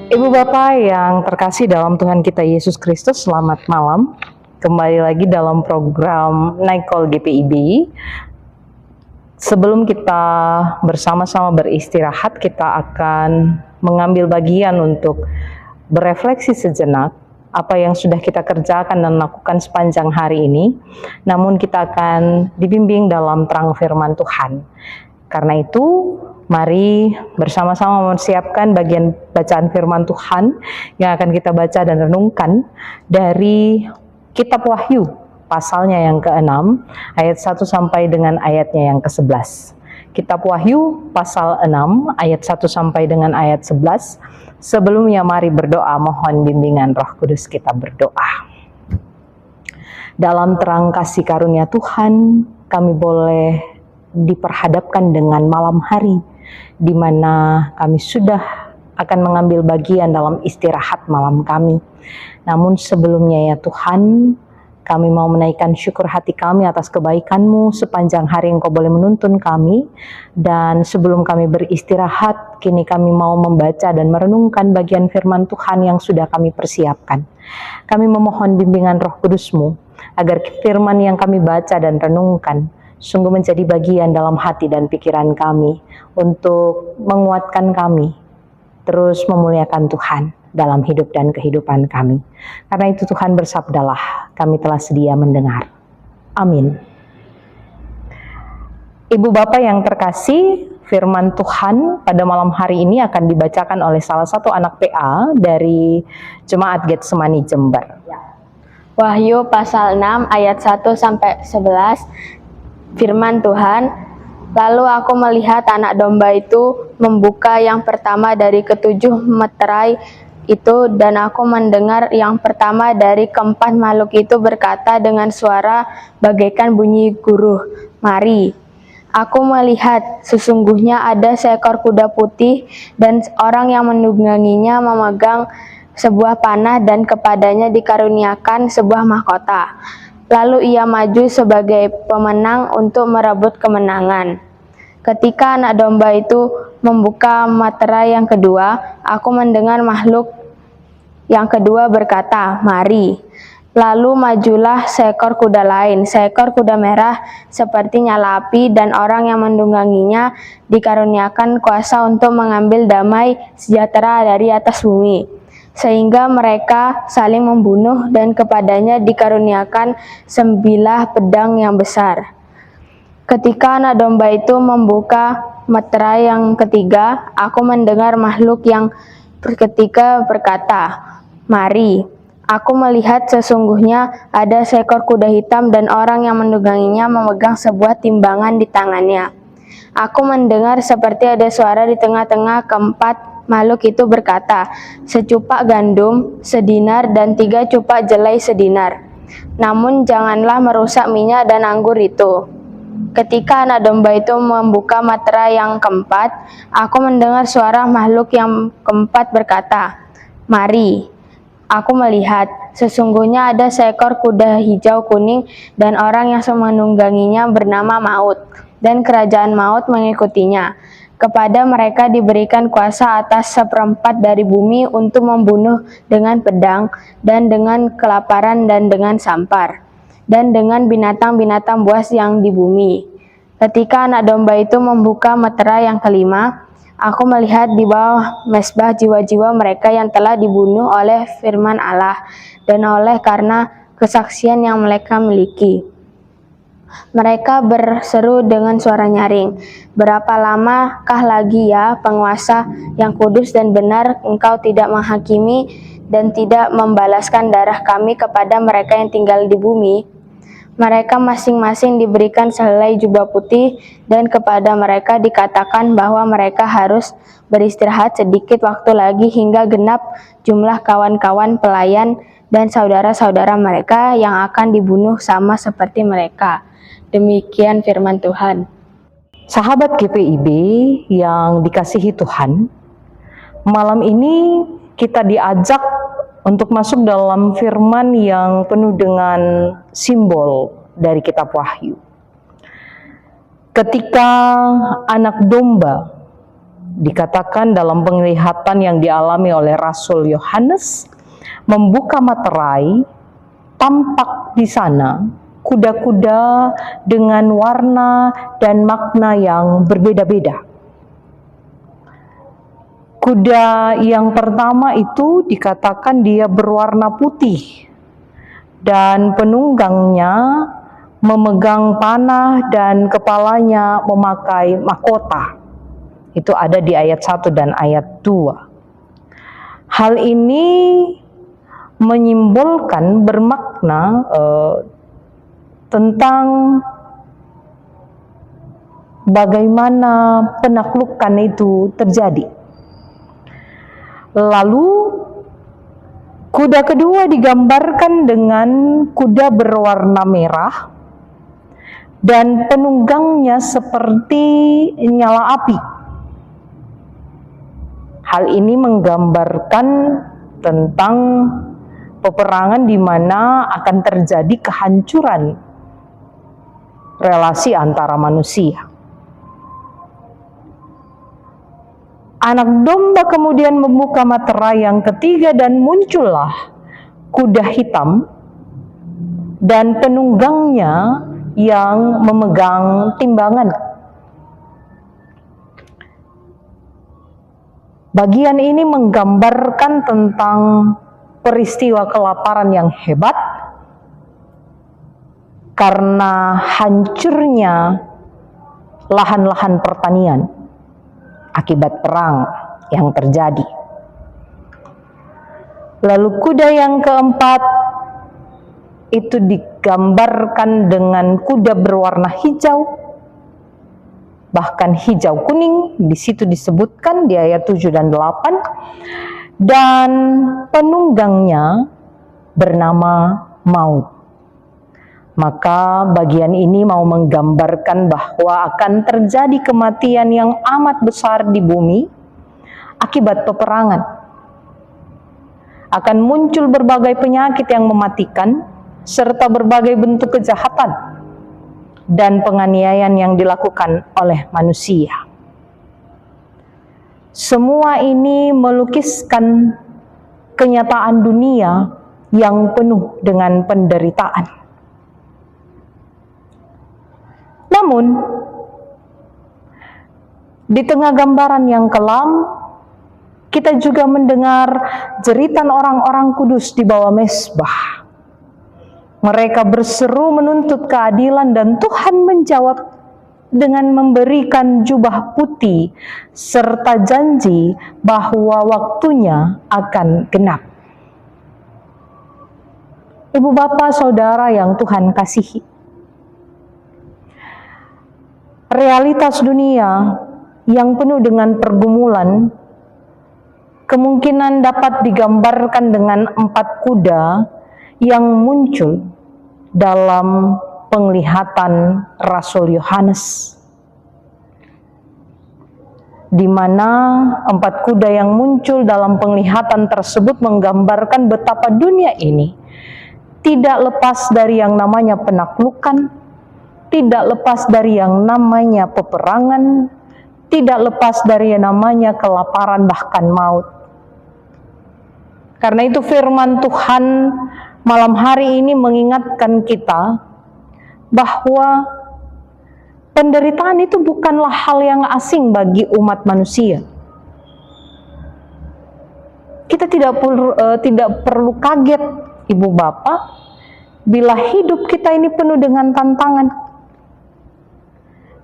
Ibu Bapak yang terkasih dalam Tuhan kita Yesus Kristus, selamat malam. Kembali lagi dalam program Night Call GPIB. Sebelum kita bersama-sama beristirahat, kita akan mengambil bagian untuk berefleksi sejenak apa yang sudah kita kerjakan dan lakukan sepanjang hari ini. Namun kita akan dibimbing dalam terang firman Tuhan. Karena itu, mari bersama-sama mempersiapkan bagian bacaan firman Tuhan yang akan kita baca dan renungkan dari Kitab Wahyu, pasalnya yang ke-6, ayat 1 sampai dengan ayatnya yang ke-11. Kitab Wahyu, pasal 6, ayat 1 sampai dengan ayat 11. Sebelumnya mari berdoa, mohon bimbingan Roh Kudus. Kita berdoa. Dalam terang kasih karunia Tuhan, kami boleh diperhadapkan dengan malam hari, di mana kami sudah akan mengambil bagian dalam istirahat malam kami. Namun sebelumnya ya Tuhan, kami mau menaikkan syukur hati kami atas kebaikan-Mu sepanjang hari Engkau boleh menuntun kami. Dan sebelum kami beristirahat, kini kami mau membaca dan merenungkan bagian firman Tuhan yang sudah kami persiapkan. Kami memohon bimbingan Roh Kudus-Mu, agar firman yang kami baca dan renungkan sungguh menjadi bagian dalam hati dan pikiran kami untuk menguatkan kami terus memuliakan Tuhan dalam hidup dan kehidupan kami. Karena itu Tuhan bersabdalah, kami telah sedia mendengar. Amin. Ibu Bapak yang terkasih, firman Tuhan pada malam hari ini akan dibacakan oleh salah satu anak PA dari Jemaat Getsemani Jember. Wahyu pasal 6 ayat 1 sampai 11. Firman Tuhan, lalu aku melihat anak domba itu membuka yang pertama dari ketujuh meterai itu, dan aku mendengar yang pertama dari keempat makhluk itu berkata dengan suara bagaikan bunyi guruh, mari. Aku melihat sesungguhnya ada seekor kuda putih, dan orang yang menungganginya memegang sebuah panah, dan kepadanya dikaruniakan sebuah mahkota. Lalu ia maju sebagai pemenang untuk merebut kemenangan. Ketika anak domba itu membuka meterai yang kedua, aku mendengar makhluk yang kedua berkata, mari. Lalu majulah seekor kuda lain, seekor kuda merah seperti nyala api, dan orang yang menungganginya dikaruniakan kuasa untuk mengambil damai sejahtera dari atas bumi. Sehingga mereka saling membunuh, dan kepadanya dikaruniakan 9 pedang yang besar. Ketika anak domba itu membuka meterai yang ketiga, aku mendengar makhluk yang ketiga berkata, mari. Aku melihat sesungguhnya ada seekor kuda hitam, dan orang yang menungganginya memegang sebuah timbangan di tangannya. Aku mendengar seperti ada suara di tengah-tengah keempat makhluk itu berkata, secupak gandum sedinar dan 3 cupak jelai sedinar. Namun janganlah merusak minyak dan anggur itu. Ketika anak domba itu membuka meterai yang keempat, aku mendengar suara makhluk yang keempat berkata, mari. Aku melihat, sesungguhnya ada seekor kuda hijau kuning, dan orang yang menungganginya bernama Maut, dan kerajaan maut mengikutinya. Kepada mereka diberikan kuasa atas 1/4 dari bumi untuk membunuh dengan pedang, dan dengan kelaparan, dan dengan sampar, dan dengan binatang-binatang buas yang di bumi. Ketika anak domba itu membuka meterai yang kelima, aku melihat di bawah mezbah jiwa-jiwa mereka yang telah dibunuh oleh firman Allah dan oleh karena kesaksian yang mereka miliki. Mereka berseru dengan suara nyaring, berapa lamakah lagi ya penguasa yang kudus dan benar, engkau tidak menghakimi dan tidak membalaskan darah kami kepada mereka yang tinggal di bumi? Mereka masing-masing diberikan sehelai jubah putih, dan kepada mereka dikatakan bahwa mereka harus beristirahat sedikit waktu lagi hingga genap jumlah kawan-kawan pelayan dan saudara-saudara mereka yang akan dibunuh sama seperti mereka. Demikian firman Tuhan. Sahabat GPIB yang dikasihi Tuhan, malam ini kita diajak untuk masuk dalam firman yang penuh dengan simbol dari kitab Wahyu. Ketika anak domba Dikatakan dalam penglihatan yang dialami oleh Rasul Yohanes, membuka materai, tampak di sana kuda-kuda dengan warna dan makna yang berbeda-beda. Kuda yang pertama itu dikatakan dia berwarna putih dan penunggangnya memegang panah dan kepalanya memakai mahkota. Itu ada di ayat 1 dan ayat 2. Hal ini menyimbolkan, bermakna tentang bagaimana penaklukan itu terjadi. Lalu kuda kedua digambarkan dengan kuda berwarna merah dan penunggangnya seperti nyala api. Hal ini menggambarkan tentang peperangan di mana akan terjadi kehancuran relasi antara manusia. Anak domba kemudian membuka materai yang ketiga dan muncullah kuda hitam dan penunggangnya yang memegang timbangan. Bagian ini menggambarkan tentang peristiwa kelaparan yang hebat karena hancurnya lahan-lahan pertanian akibat perang yang terjadi. Lalu kuda yang keempat itu digambarkan dengan kuda berwarna hijau, bahkan hijau kuning, di situ disebutkan di ayat 7 dan 8, dan penunggangnya bernama Maut. Maka bagian ini mau menggambarkan bahwa akan terjadi kematian yang amat besar di bumi akibat peperangan. Akan muncul berbagai penyakit yang mematikan, serta berbagai bentuk kejahatan dan penganiayaan yang dilakukan oleh manusia. Semua ini melukiskan kenyataan dunia yang penuh dengan penderitaan. Namun, di tengah gambaran yang kelam, kita juga mendengar jeritan orang-orang kudus di bawah mezbah. Mereka berseru menuntut keadilan dan Tuhan menjawab dengan memberikan jubah putih serta janji bahwa waktunya akan genap. Ibu bapak saudara yang Tuhan kasihi, realitas dunia yang penuh dengan pergumulan kemungkinan dapat digambarkan dengan 4 kuda yang muncul dalam penglihatan Rasul Yohanes, di mana 4 kuda yang muncul dalam penglihatan tersebut menggambarkan betapa dunia ini tidak lepas dari yang namanya penaklukan, tidak lepas dari yang namanya peperangan, tidak lepas dari yang namanya kelaparan bahkan maut. Karena itu firman Tuhan malam hari ini mengingatkan kita bahwa penderitaan itu bukanlah hal yang asing bagi umat manusia. Kita tidak perlu kaget, ibu bapak, bila hidup kita ini penuh dengan tantangan.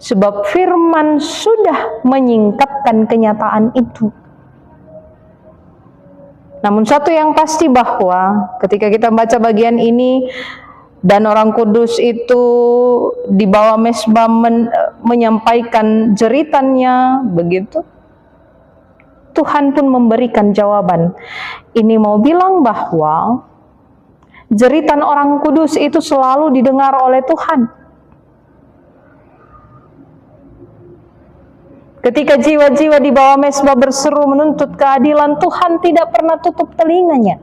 Sebab firman sudah menyingkapkan kenyataan itu. Namun satu yang pasti bahwa ketika kita baca bagian ini dan orang kudus itu di bawah mezbah menyampaikan jeritannya begitu, Tuhan pun memberikan jawaban. Ini mau bilang bahwa jeritan orang kudus itu selalu didengar oleh Tuhan. Ketika jiwa-jiwa di bawah mezbah berseru menuntut keadilan, Tuhan tidak pernah tutup telinganya.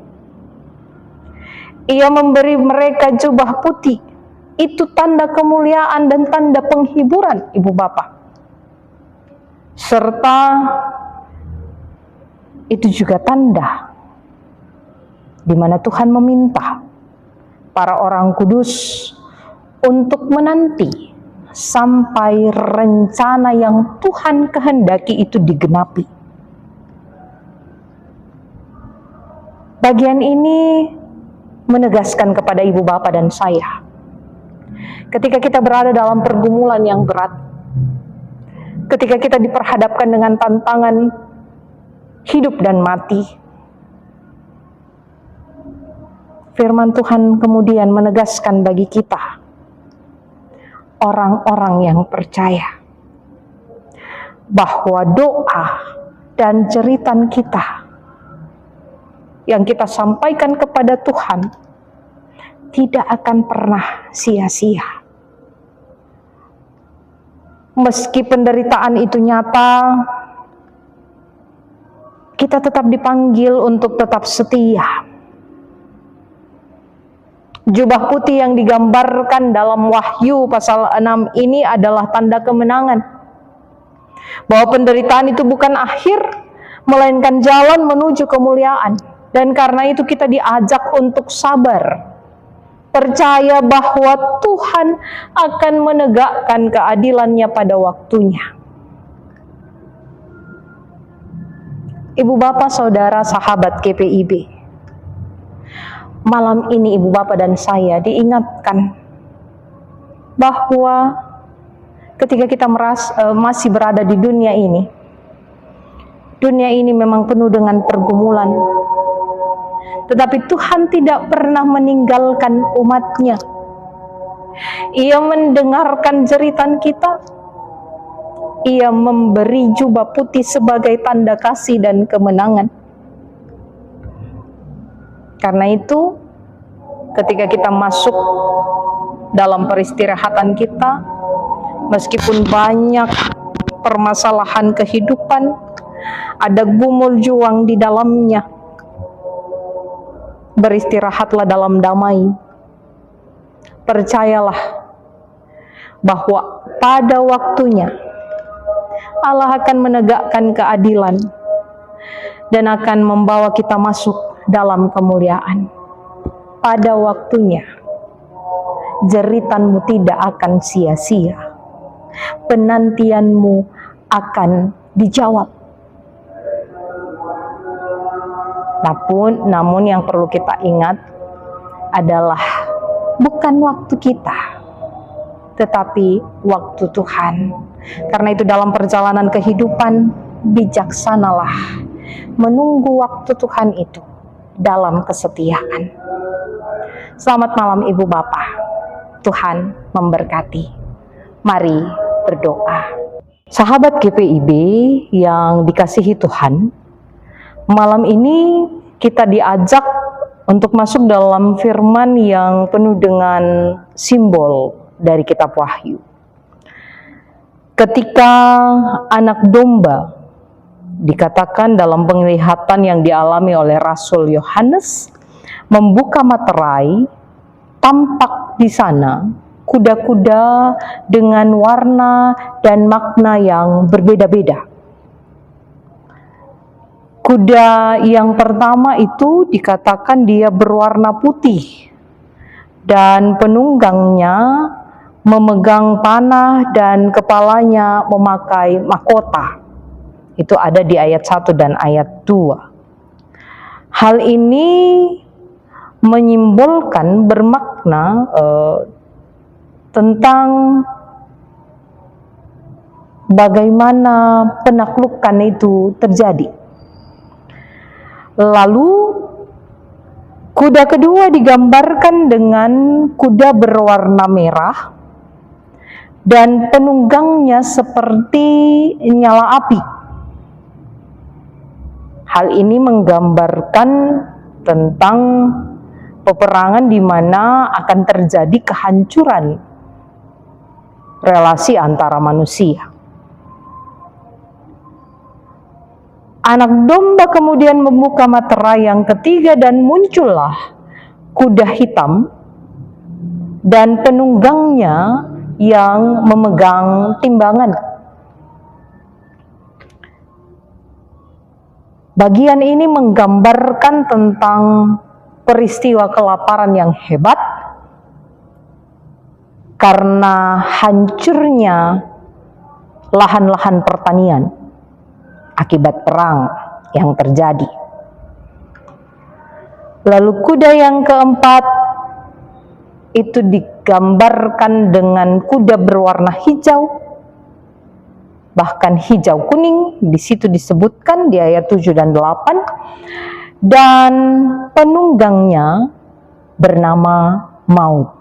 Ia memberi mereka jubah putih. Itu tanda kemuliaan dan tanda penghiburan, ibu bapak. serta itu juga tanda di mana Tuhan meminta para orang kudus untuk menanti sampai rencana yang Tuhan kehendaki itu digenapi. Bagian ini menegaskan kepada ibu bapak dan saya, ketika kita berada dalam pergumulan yang berat, ketika kita diperhadapkan dengan tantangan hidup dan mati, firman Tuhan kemudian menegaskan bagi kita, orang-orang yang percaya, bahwa doa dan jeritan kita yang kita sampaikan kepada Tuhan tidak akan pernah sia-sia. Meski penderitaan itu nyata, kita tetap dipanggil untuk tetap setia. Jubah putih yang digambarkan dalam Wahyu pasal 6 ini adalah tanda kemenangan. Bahwa penderitaan itu bukan akhir, melainkan jalan menuju kemuliaan. Dan karena itu kita diajak untuk sabar. Percaya bahwa Tuhan akan menegakkan keadilannya pada waktunya. Ibu bapak, saudara, sahabat GPIB, malam ini ibu bapak dan saya diingatkan bahwa ketika kita masih berada di dunia ini memang penuh dengan pergumulan, tetapi Tuhan tidak pernah meninggalkan umat-Nya. Ia mendengarkan jeritan kita. Ia memberi jubah putih sebagai tanda kasih dan kemenangan. Karena itu, ketika kita masuk dalam peristirahatan kita, meskipun banyak permasalahan kehidupan, ada gumul juang di dalamnya, beristirahatlah dalam damai. Percayalah bahwa pada waktunya Allah akan menegakkan keadilan dan akan membawa kita masuk dalam kemuliaan. Pada waktunya jeritanmu tidak akan sia-sia. Penantianmu akan dijawab. Namun yang perlu kita ingat adalah bukan waktu kita, tetapi waktu Tuhan. Karena itu dalam perjalanan kehidupan, bijaksanalah menunggu waktu Tuhan itu dalam kesetiaan. Selamat malam ibu bapak, Tuhan memberkati. Mari berdoa. Sahabat GPIB yang dikasihi Tuhan, malam ini kita diajak untuk masuk dalam firman yang penuh dengan simbol dari kitab Wahyu. Ketika anak domba dikatakan dalam penglihatan yang dialami oleh Rasul Yohanes membuka materai, tampak di sana kuda-kuda dengan warna dan makna yang berbeda-beda. Kuda yang pertama itu dikatakan dia berwarna putih dan penunggangnya memegang panah dan kepalanya memakai mahkota. Itu ada di ayat 1 dan ayat 2. Hal ini menyimbolkan, bermakna tentang bagaimana penaklukan itu terjadi. Lalu kuda kedua digambarkan dengan kuda berwarna merah dan penunggangnya seperti nyala api. Hal ini menggambarkan tentang peperangan di mana akan terjadi kehancuran relasi antara manusia. Anak domba kemudian membuka materai yang ketiga dan muncullah kuda hitam dan penunggangnya yang memegang timbangan. Bagian ini menggambarkan tentang peristiwa kelaparan yang hebat karena hancurnya lahan-lahan pertanian akibat perang yang terjadi. Lalu kuda yang keempat itu digambarkan dengan kuda berwarna hijau, bahkan hijau kuning, di situ disebutkan di ayat 7 dan 8, dan penunggangnya bernama Maut.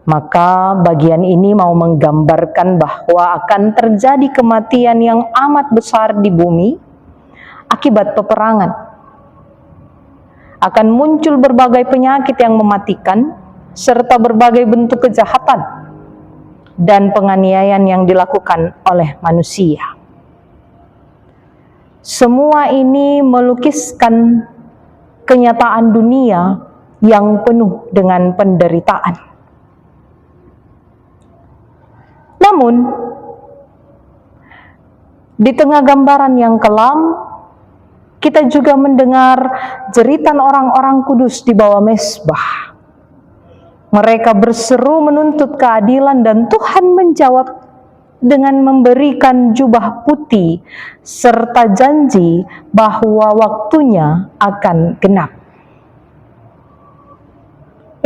Maka bagian ini mau menggambarkan bahwa akan terjadi kematian yang amat besar di bumi akibat peperangan. Akan muncul berbagai penyakit yang mematikan, serta berbagai bentuk kejahatan dan penganiayaan yang dilakukan oleh manusia. Semua ini melukiskan kenyataan dunia yang penuh dengan penderitaan. Namun, di tengah gambaran yang kelam, kita juga mendengar jeritan orang-orang kudus di bawah mezbah. Mereka berseru menuntut keadilan dan Tuhan menjawab dengan memberikan jubah putih serta janji bahwa waktunya akan genap.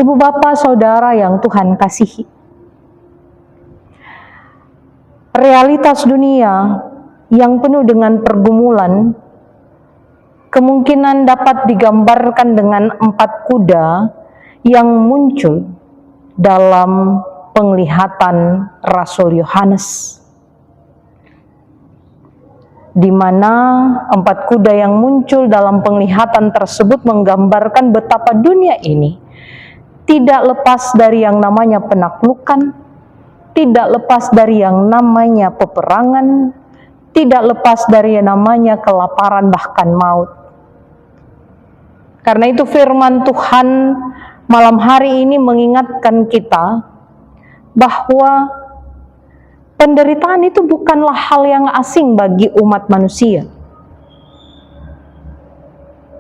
Ibu bapak saudara yang Tuhan kasihi, realitas dunia yang penuh dengan pergumulan kemungkinan dapat digambarkan dengan 4 kuda yang muncul dalam penglihatan Rasul Yohanes, di mana 4 kuda yang muncul dalam penglihatan tersebut menggambarkan betapa dunia ini tidak lepas dari yang namanya penaklukan, tidak lepas dari yang namanya peperangan, tidak lepas dari yang namanya kelaparan bahkan maut. Karena itu firman Tuhan malam hari ini mengingatkan kita bahwa penderitaan itu bukanlah hal yang asing bagi umat manusia.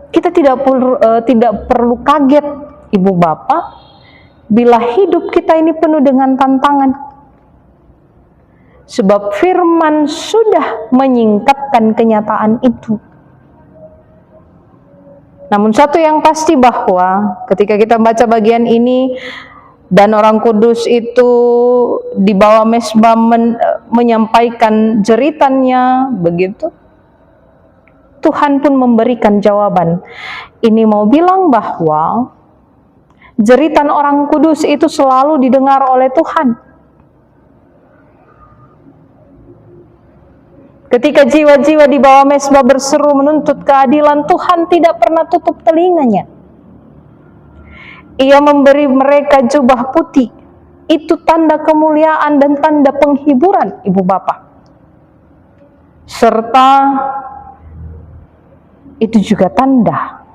Kita tidak perlu kaget, ibu bapak, bila hidup kita ini penuh dengan tantangan. Sebab firman sudah menyingkapkan kenyataan itu. Namun satu yang pasti bahwa ketika kita baca bagian ini dan orang kudus itu di bawah mezbah menyampaikan jeritannya begitu, Tuhan pun memberikan jawaban. Ini mau bilang bahwa jeritan orang kudus itu selalu didengar oleh Tuhan. Ketika jiwa-jiwa di bawah mezbah berseru menuntut keadilan, Tuhan tidak pernah tutup telinganya. Ia memberi mereka jubah putih. Itu tanda kemuliaan dan tanda penghiburan, ibu bapak. Serta itu juga tanda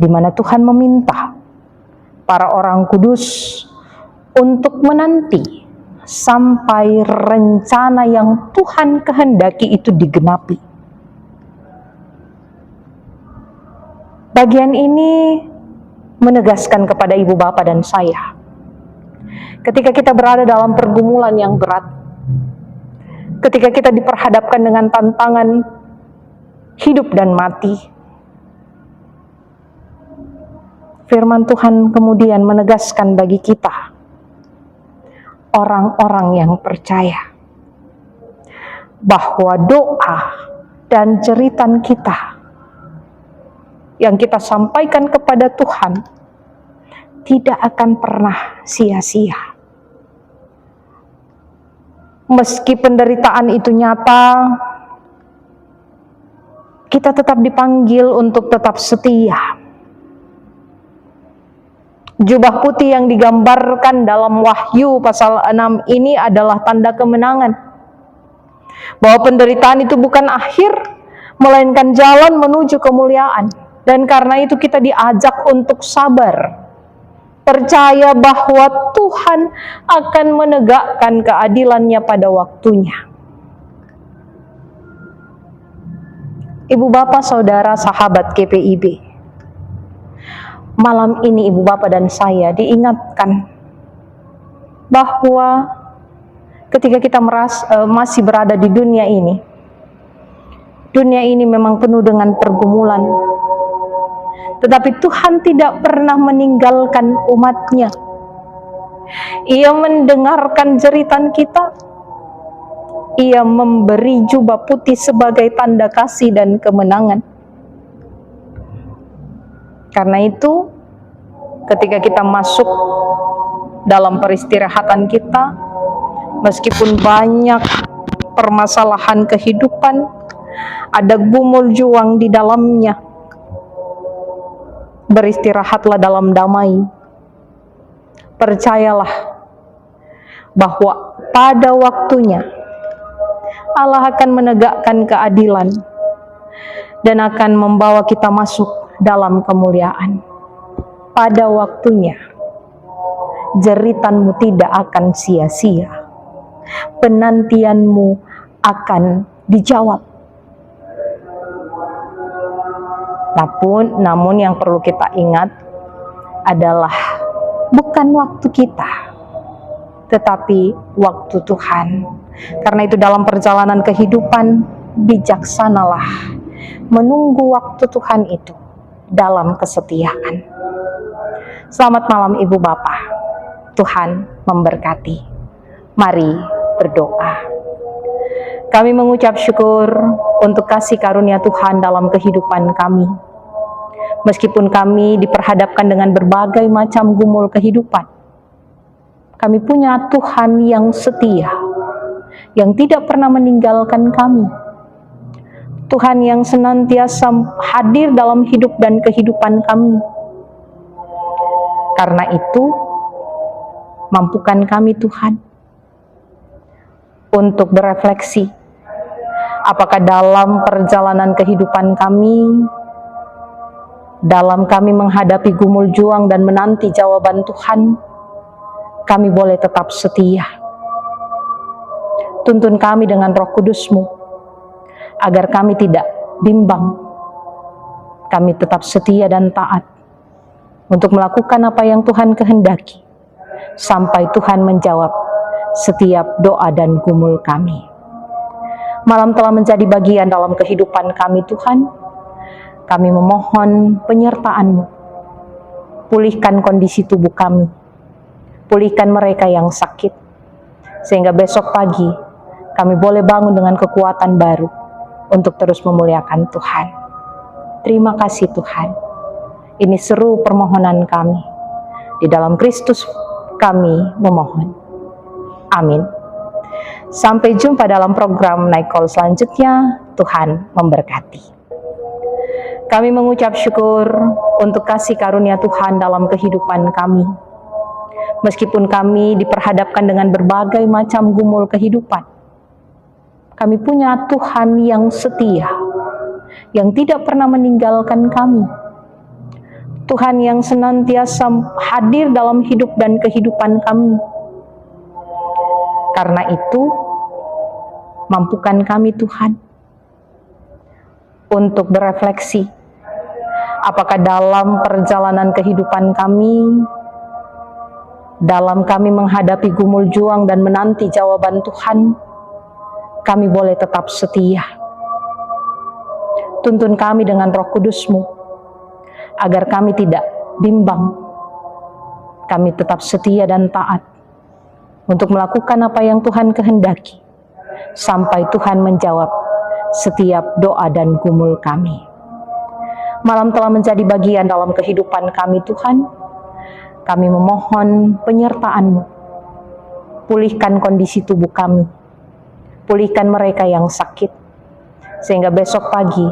di mana Tuhan meminta para orang kudus untuk menanti sampai rencana yang Tuhan kehendaki itu digenapi. Bagian ini menegaskan kepada ibu bapak dan saya, ketika kita berada dalam pergumulan yang berat, ketika kita diperhadapkan dengan tantangan hidup dan mati, firman Tuhan kemudian menegaskan bagi kita, orang-orang yang percaya, bahwa doa dan jeritan kita yang kita sampaikan kepada Tuhan tidak akan pernah sia-sia. Meski penderitaan itu nyata, kita tetap dipanggil untuk tetap setia. Jubah putih yang digambarkan dalam Wahyu pasal 6 ini adalah tanda kemenangan. Bahwa penderitaan itu bukan akhir, melainkan jalan menuju kemuliaan. Dan karena itu kita diajak untuk sabar. Percaya bahwa Tuhan akan menegakkan keadilannya pada waktunya. Ibu Bapak, Saudara, sahabat GPIB, malam ini Ibu Bapak dan saya diingatkan bahwa ketika kita masih berada di dunia ini memang penuh dengan pergumulan, tetapi Tuhan tidak pernah meninggalkan umat-Nya. Ia mendengarkan jeritan kita. Ia memberi jubah putih sebagai tanda kasih dan kemenangan. Karena itu, ketika kita masuk dalam peristirahatan kita, meskipun banyak permasalahan kehidupan, ada gumul juang di dalamnya, beristirahatlah dalam damai. Percayalah bahwa pada waktunya Allah akan menegakkan keadilan dan akan membawa kita masuk dalam kemuliaan. Pada waktunya, jeritanmu tidak akan sia-sia. Penantianmu akan dijawab. Namun yang perlu kita ingat adalah bukan waktu kita, tetapi waktu Tuhan. Karena itu dalam perjalanan kehidupan, bijaksanalah menunggu waktu Tuhan itu dalam kesetiaan. Selamat malam Ibu Bapak, Tuhan memberkati. Mari berdoa. Kami mengucap syukur untuk kasih karunia Tuhan dalam kehidupan kami. Meskipun kami diperhadapkan dengan berbagai macam gumul kehidupan, kami punya Tuhan yang setia, yang tidak pernah meninggalkan kami. Tuhan yang senantiasa hadir dalam hidup dan kehidupan kami. Karena itu, mampukan kami Tuhan untuk berefleksi, apakah dalam perjalanan kehidupan kami, dalam kami menghadapi gumul juang dan menanti jawaban Tuhan, kami boleh tetap setia. Tuntun kami dengan Roh Kudus-Mu, agar kami tidak bimbang. Kami tetap setia dan taat untuk melakukan apa yang Tuhan kehendaki, sampai Tuhan menjawab setiap doa dan gumul kami. Malam telah menjadi bagian dalam kehidupan kami Tuhan. Kami memohon penyertaan-Mu. Pulihkan kondisi tubuh kami. Pulihkan mereka yang sakit. Sehingga besok pagi kami boleh bangun dengan kekuatan baru untuk terus memuliakan Tuhan. Terima kasih Tuhan. Ini seru permohonan kami. Di dalam Kristus kami memohon. Amin. Sampai jumpa dalam program Night Call selanjutnya. Tuhan memberkati. Kami mengucap syukur untuk kasih karunia Tuhan dalam kehidupan kami. Meskipun kami diperhadapkan dengan berbagai macam gumul kehidupan, kami punya Tuhan yang setia, yang tidak pernah meninggalkan kami. Tuhan yang senantiasa hadir dalam hidup dan kehidupan kami. Karena itu, mampukan kami Tuhan untuk berefleksi, apakah dalam perjalanan kehidupan kami, dalam kami menghadapi gumul juang dan menanti jawaban Tuhan, kami boleh tetap setia. Tuntun kami dengan Roh Kudus-Mu, agar kami tidak bimbang. Kami tetap setia dan taat untuk melakukan apa yang Tuhan kehendaki, sampai Tuhan menjawab setiap doa dan gumul kami. Malam telah menjadi bagian dalam kehidupan kami Tuhan. Kami memohon penyertaan-Mu. Pulihkan kondisi tubuh kami. Pulihkan mereka yang sakit. Sehingga besok pagi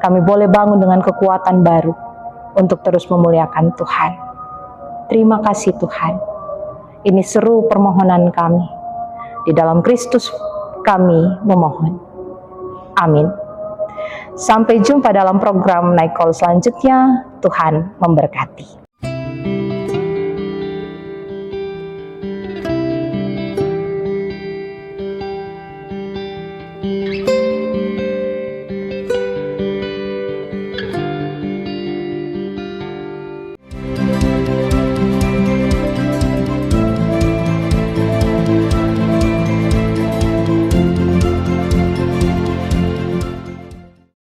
kami boleh bangun dengan kekuatan baru untuk terus memuliakan Tuhan. Terima kasih Tuhan. Ini seru permohonan kami. Di dalam Kristus kami memohon. Amin. Sampai jumpa dalam program Night Call selanjutnya. Tuhan memberkati.